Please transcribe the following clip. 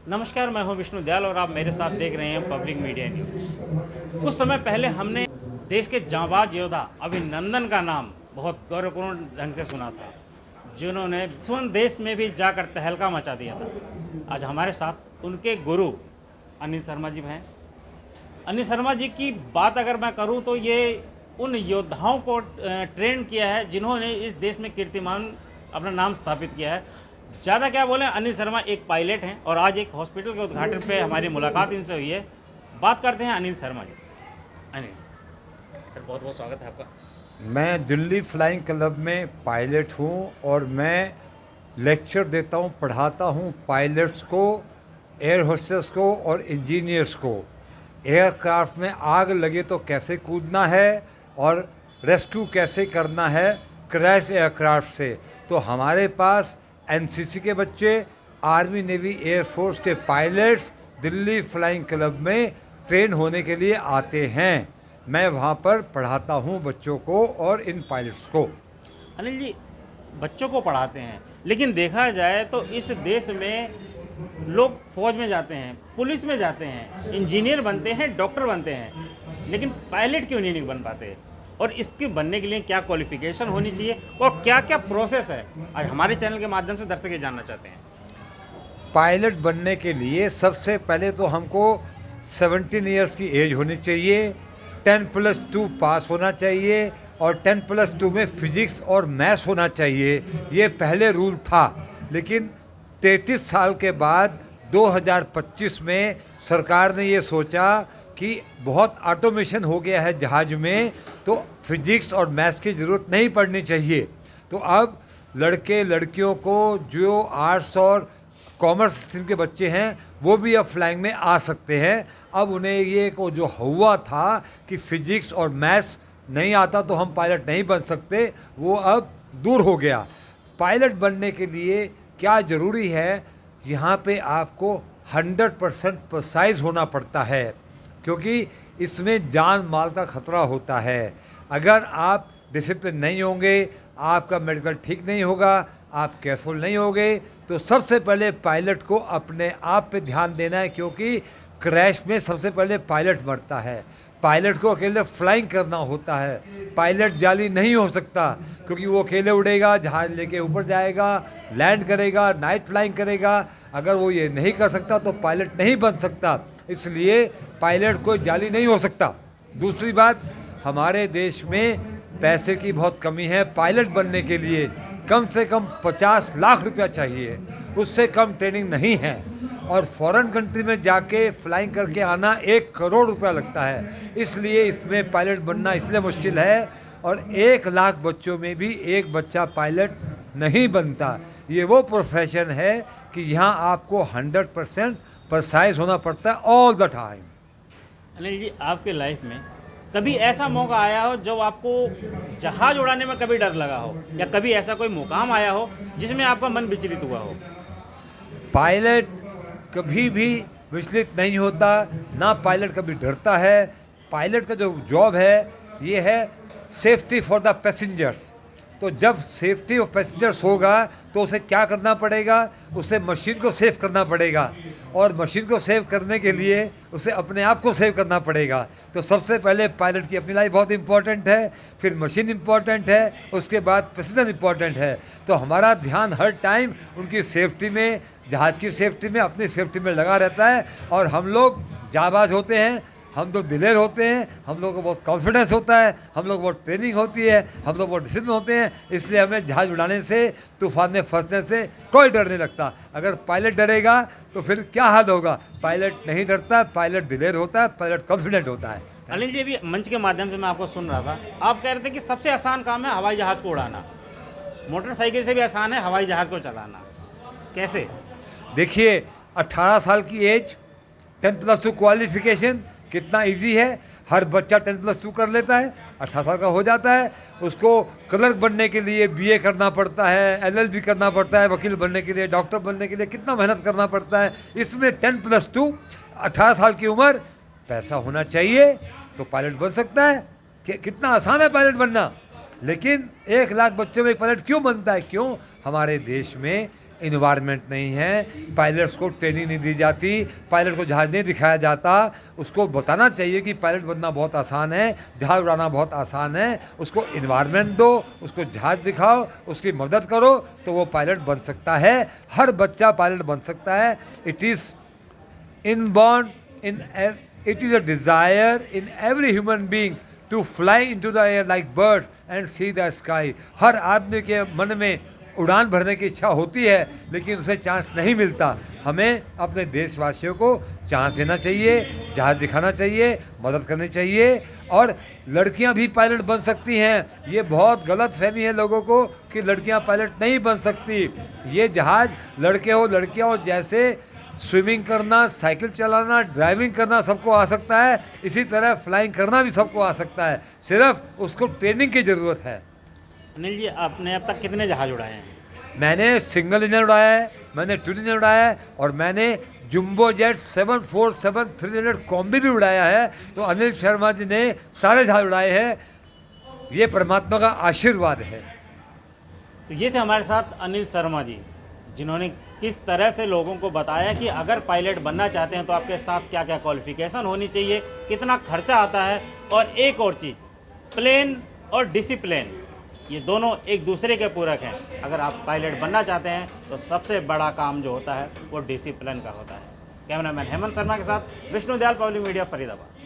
नमस्कार, मैं हूं विष्णु दयाल और आप मेरे साथ देख रहे हैं पब्लिक मीडिया न्यूज़। कुछ समय पहले हमने देश के जांबाज योद्धा अभिनंदन का नाम बहुत गौरवपूर्ण ढंग से सुना था, जिन्होंने स्वयं देश में भी जाकर तहलका मचा दिया था। आज हमारे साथ उनके गुरु अनिल शर्मा जी हैं। अनिल शर्मा जी की बात अगर मैं करूं तो ये उन योद्धाओं को ट्रेन किया है जिन्होंने इस देश में कीर्तिमान अपना नाम स्थापित किया है। ज़्यादा क्या बोलें, अनिल शर्मा एक पायलट हैं और आज एक हॉस्पिटल के उद्घाटन पे हमारी मुलाकात इनसे हुई है। बात करते हैं अनिल शर्मा जी से। अनिल सर, बहुत बहुत स्वागत है आपका। मैं दिल्ली फ्लाइंग क्लब में पायलट हूँ और मैं लेक्चर देता हूँ, पढ़ाता हूँ पायलट्स को, एयर होस्टेस को और इंजीनियर्स को। एयरक्राफ्ट में आग लगे तो कैसे कूदना है और रेस्क्यू कैसे करना है क्रैश एयरक्राफ्ट से। तो हमारे पास एनसीसी के बच्चे, आर्मी नेवी एयरफोर्स के पायलट्स दिल्ली फ्लाइंग क्लब में ट्रेन होने के लिए आते हैं। मैं वहाँ पर पढ़ाता हूँ बच्चों को और इन पायलट्स को। अनिल जी, बच्चों को पढ़ाते हैं, लेकिन देखा जाए तो इस देश में लोग फौज में जाते हैं, पुलिस में जाते हैं, इंजीनियर बनते हैं, डॉक्टर बनते हैं, लेकिन पायलट क्यों नहीं बन पाते? और इसके बनने के लिए क्या क्वालिफिकेशन होनी चाहिए और क्या क्या प्रोसेस है, आज हमारे चैनल के माध्यम से दर्शक ये जानना चाहते हैं। पायलट बनने के लिए सबसे पहले तो हमको 17 ईयर्स की एज होनी चाहिए, 10+2 पास होना चाहिए और 10+2 में फिजिक्स और मैथ्स होना चाहिए। ये पहले रूल था, लेकिन 33 साल के बाद 2025 में सरकार ने ये सोचा कि बहुत ऑटोमेशन हो गया है जहाज में, तो फिजिक्स और मैथ्स की ज़रूरत नहीं पड़नी चाहिए। तो अब लड़के लड़कियों को जो आर्ट्स और कॉमर्स स्ट्रीम के बच्चे हैं वो भी अब फ्लाइंग में आ सकते हैं। अब उन्हें ये को जो हुआ था कि फिजिक्स और मैथ्स नहीं आता तो हम पायलट नहीं बन सकते, वो अब दूर हो गया। पायलट बनने के लिए क्या ज़रूरी है, यहाँ पे आपको 100% प्रिसाइज होना पड़ता है, क्योंकि इसमें जान माल का खतरा होता है। अगर आप डिसिप्लिन नहीं होंगे, आपका मेडिकल ठीक नहीं होगा, आप केयरफुल नहीं होगे, तो सबसे पहले पायलट को अपने आप पे ध्यान देना है, क्योंकि क्रैश में सबसे पहले पायलट मरता है। पायलट को अकेले फ्लाइंग करना होता है, पायलट जाली नहीं हो सकता, क्योंकि वो अकेले उड़ेगा, जहाज लेके ऊपर जाएगा, लैंड करेगा, नाइट फ्लाइंग करेगा। अगर वो ये नहीं कर सकता तो पायलट नहीं बन सकता, इसलिए पायलट कोई जाली नहीं हो सकता। दूसरी बात, हमारे देश में पैसे की बहुत कमी है। पायलट बनने के लिए कम से कम 50 लाख रुपया चाहिए, उससे कम ट्रेनिंग नहीं है। और फॉरेन कंट्री में जाके फ्लाइंग करके आना 1 करोड़ रुपया लगता है। इसलिए इसमें पायलट बनना इसलिए मुश्किल है, और 1 लाख बच्चों में भी एक बच्चा पायलट नहीं बनता। ये वो प्रोफेशन है कि यहाँ आपको 100% प्रिसाइज होना पड़ता है all the time. Anil ji, आपके लाइफ में कभी ऐसा मौका आया हो जब आपको जहाज उड़ाने में कभी डर लगा हो, या कभी ऐसा कोई मुकाम आया हो जिसमें आपका मन विचलित हुआ हो? पायलट कभी भी विचलित नहीं होता, ना पायलट कभी डरता है। पायलट का जो जॉब है ये है सेफ्टी फॉर द पैसेंजर्स। तो जब सेफ्टी ऑफ पैसेंजर्स होगा तो उसे क्या करना पड़ेगा, उसे मशीन को सेव करना पड़ेगा, और मशीन को सेव करने के लिए उसे अपने आप को सेव करना पड़ेगा। तो सबसे पहले पायलट की अपनी लाइफ बहुत इंपॉर्टेंट है, फिर मशीन इंपॉर्टेंट है, उसके बाद पैसेंजर इंपॉर्टेंट है। तो हमारा ध्यान हर टाइम उनकी सेफ्टी में, जहाज़ की सेफ्टी में, अपनी सेफ्टी में लगा रहता है। और हम लोग जाबाज होते हैं, हम लोग दिलेर होते हैं, हम लोग को बहुत कॉन्फिडेंस होता है, हम लोग बहुत ट्रेनिंग होती है, हम लोग बहुत डिसिप्लिन होते हैं। इसलिए हमें जहाज उड़ाने से, तूफान में फंसने से कोई डर नहीं लगता। अगर पायलट डरेगा तो फिर क्या हाल होगा? पायलट नहीं डरता, पायलट दिलेर होता है, पायलट कॉन्फिडेंट होता है। अनिल जी, अभी मंच के माध्यम से मैं आपको सुन रहा था, आप कह रहे थे कि सबसे आसान काम है हवाई जहाज़ को उड़ाना, मोटरसाइकिल से भी आसान है हवाई जहाज़ को चलाना। कैसे? देखिए, 18 साल की एज, 10+2 क्वालिफिकेशन, कितना इजी है। हर बच्चा 10+2 कर लेता है, 18 साल का हो जाता है। उसको क्लर्क बनने के लिए बीए करना पड़ता है, एलएलबी करना पड़ता है, वकील बनने के लिए, डॉक्टर बनने के लिए कितना मेहनत करना पड़ता है। इसमें 10+2, 18 साल की उम्र, पैसा होना चाहिए तो पायलट बन सकता है। कितना आसान है पायलट बनना। लेकिन 1 लाख बच्चों में एक पायलट क्यों बनता है? क्यों? हमारे देश में इन्वायरमेंट नहीं है, पायलट्स को ट्रेनिंग नहीं दी जाती, पायलट को जहाज़ नहीं दिखाया जाता। उसको बताना चाहिए कि पायलट बनना बहुत आसान है, जहाज़ उड़ाना बहुत आसान है। उसको इन्वायरमेंट दो, उसको जहाज़ दिखाओ, उसकी मदद करो, तो वो पायलट बन सकता है। हर बच्चा पायलट बन सकता है। It is inborn in it is a desire in every human being to fly into the air like birds and see the sky. हर आदमी के मन में उड़ान भरने की इच्छा होती है, लेकिन उसे चांस नहीं मिलता। हमें अपने देशवासियों को चांस देना चाहिए, जहाज़ दिखाना चाहिए, मदद करनी चाहिए। और लड़कियां भी पायलट बन सकती हैं। ये बहुत गलत फहमी है लोगों को कि लड़कियां पायलट नहीं बन सकती। ये जहाज़ लड़के हो लड़कियां हो, जैसे स्विमिंग करना, साइकिल चलाना, ड्राइविंग करना सबको आ सकता है, इसी तरह फ्लाइंग करना भी सबको आ सकता है। सिर्फ उसको ट्रेनिंग की ज़रूरत है। अनिल जी, आपने अब तक कितने जहाज़ उड़ाए हैं? मैंने सिंगल इंजन उड़ाया है, मैंने ट्विन इंजन उड़ाया है, और मैंने जंबो जेट 747-300 कॉम्बी भी उड़ाया है। तो अनिल शर्मा जी ने सारे जहाज़ उड़ाए हैं। ये परमात्मा का आशीर्वाद है। तो ये थे हमारे साथ अनिल शर्मा जी, जिन्होंने किस तरह से लोगों को बताया कि अगर पायलट बनना चाहते हैं तो आपके साथ क्या क्या क्वालिफिकेशन होनी चाहिए, कितना खर्चा आता है। और एक और चीज़, प्लेन और डिसिप्लिन, ये दोनों एक दूसरे के पूरक हैं। अगर आप पायलट बनना चाहते हैं तो सबसे बड़ा काम जो होता है वो डिसिप्लिन का होता है। कैमरामैन हेमंत शर्मा के साथ विष्णु दयाल, पब्लिक मीडिया, फरीदाबाद।